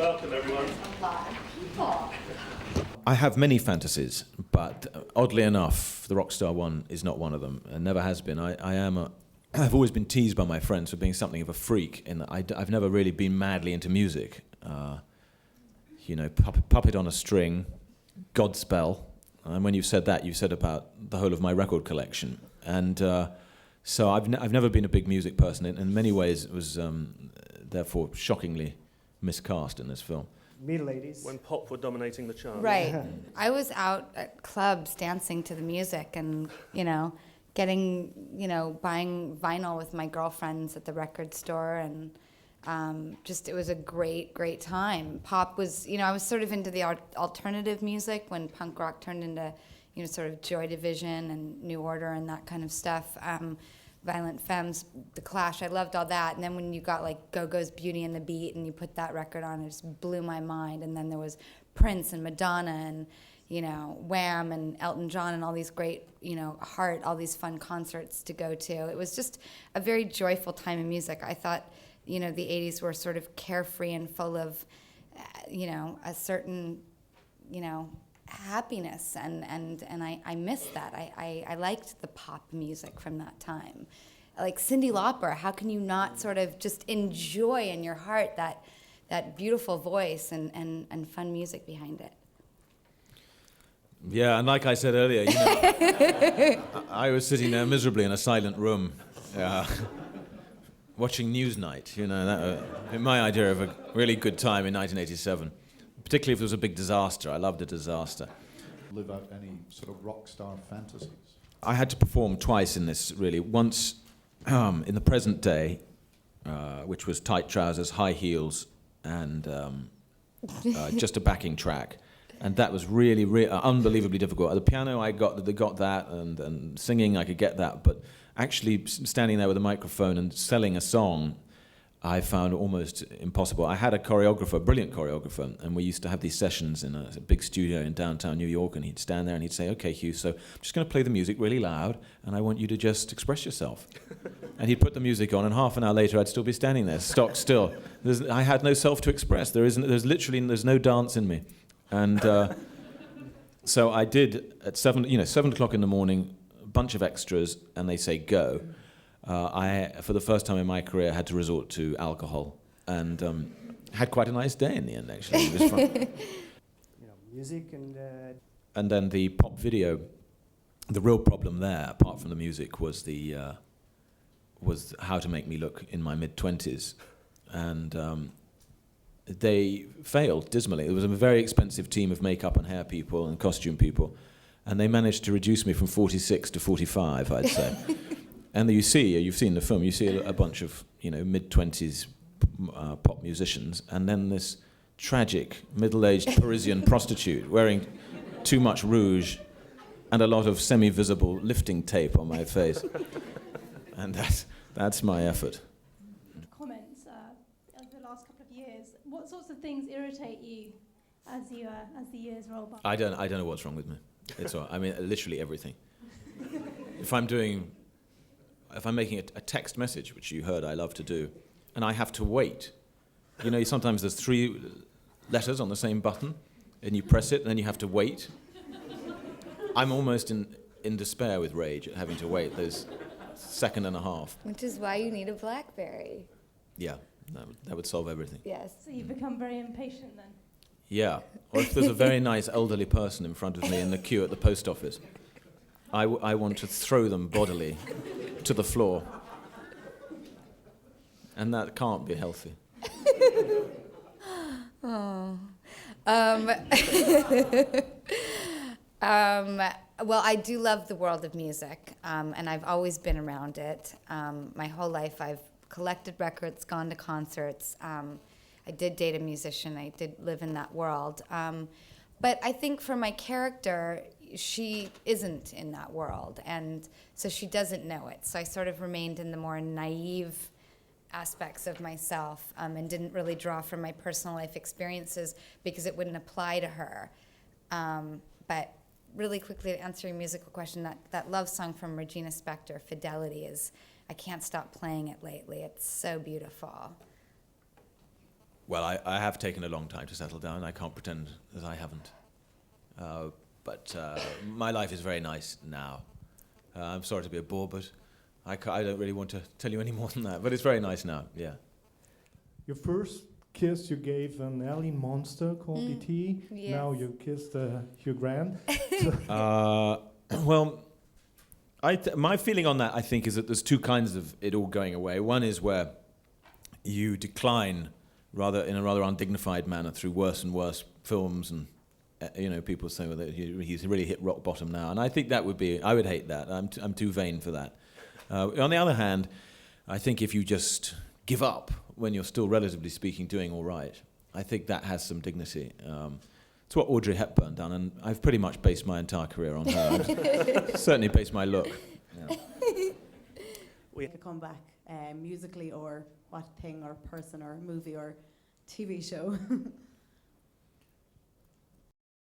welcome everyone. A lot of people. I have many fantasies, but oddly enough, the Rockstar one is not one of them, and never has been. I've always been teased by my friends for being something of a freak, in that I've never really been madly into music. Puppet on a String, Godspell, and when you've said that, you've said about the whole of my record collection. And so I've never been a big music person. In many ways, it was therefore shockingly miscast in this film. Middle 80s. When pop were dominating the charts. Right. I was out at clubs dancing to the music and, getting, buying vinyl with my girlfriends at the record store, and it was a great time. Pop was, I was sort of into the alternative music when punk rock turned into, sort of Joy Division and New Order and that kind of stuff. Violent Femmes, The Clash, I loved all that. And then when you got like Go Gos, Beauty and the Beat, and you put that record on, it just blew my mind. And then there was Prince and Madonna and, Wham and Elton John and all these great, Heart, all these fun concerts to go to. It was just a very joyful time in music. I thought, the 80s were sort of carefree and full of, a certain, happiness, and I missed that. I liked the pop music from that time. Like Cyndi Lauper, how can you not sort of just enjoy in your heart that beautiful voice and fun music behind it? Yeah, and like I said earlier, I was sitting there miserably in a silent room, watching Newsnight. That my idea of a really good time in 1987. Particularly if there was a big disaster. I loved a disaster. Live out any sort of rock star fantasies? I had to perform twice in this, really. Once in the present day, which was tight trousers, high heels, and just a backing track. And that was really unbelievably difficult. At the piano, they got that, and singing, I could get that. But actually standing there with a microphone and selling a song, I found almost impossible. I had a brilliant choreographer, and we used to have these sessions in a big studio in downtown New York, and he'd stand there and he'd say, "Okay, Hugh, so I'm just going to play the music really loud, and I want you to just express yourself." And he'd put the music on, and half an hour later I'd still be standing there, stock still. I had no self to express. There's no dance in me. And so I did at 7 o'clock in the morning, a bunch of extras, and they say go. I, for the first time in my career, had to resort to alcohol, and had quite a nice day in the end, actually. It was fun. Music and... And then the pop video, the real problem there, apart from the music, was was how to make me look in my mid-20s. And they failed dismally. It was a very expensive team of makeup and hair people and costume people, and they managed to reduce me from 46 to 45, I'd say. And you've seen the film, you see a bunch of, mid-20s pop musicians, and then this tragic, middle-aged Parisian prostitute wearing too much rouge and a lot of semi-visible lifting tape on my face. And that's my effort. Comments over the last couple of years. What sorts of things irritate you as the years roll by? I don't know what's wrong with me. It's all, literally everything. If I'm making a text message, which you heard I love to do, and I have to wait. Sometimes there's 3 letters on the same button, and you press it, and then you have to wait. I'm almost in despair with rage at having to wait those second and a half. Which is why you need a BlackBerry. Yeah, that would solve everything. Yes. So you've become very impatient then? Yeah, or if there's a very nice elderly person in front of me in the queue at the post office, I want to throw them bodily to the floor. And that can't be healthy. Oh. Well, I do love the world of music, and I've always been around it. My whole life I've collected records, gone to concerts. I did date a musician. I did live in that world. But I think for my character, she isn't in that world, and so she doesn't know it. So I sort of remained in the more naive aspects of myself, and didn't really draw from my personal life experiences because it wouldn't apply to her. But really quickly, to answer your musical question, that love song from Regina Spektor, Fidelity, I can't stop playing it lately. It's so beautiful. Well, I have taken a long time to settle down. I can't pretend that I haven't. But my life is very nice now. I'm sorry to be a bore, but I don't really want to tell you any more than that. But it's very nice now, yeah. Your first kiss you gave an alien monster called E.T. Yes. Now you kissed Hugh Grant. Well, my feeling on that, I think, is that there's two kinds of it all going away. One is where you decline in a rather undignified manner through worse and worse films, and people say well, that he's really hit rock bottom now, and I think that would be, I would hate that. I'm too vain for that. On the other hand, I think if you just give up when you're still, relatively speaking, doing all right, I think that has some dignity. It's what Audrey Hepburn done, and I've pretty much based my entire career on her. Certainly based my look. Yeah. We come back musically, or what thing or person or movie or TV show?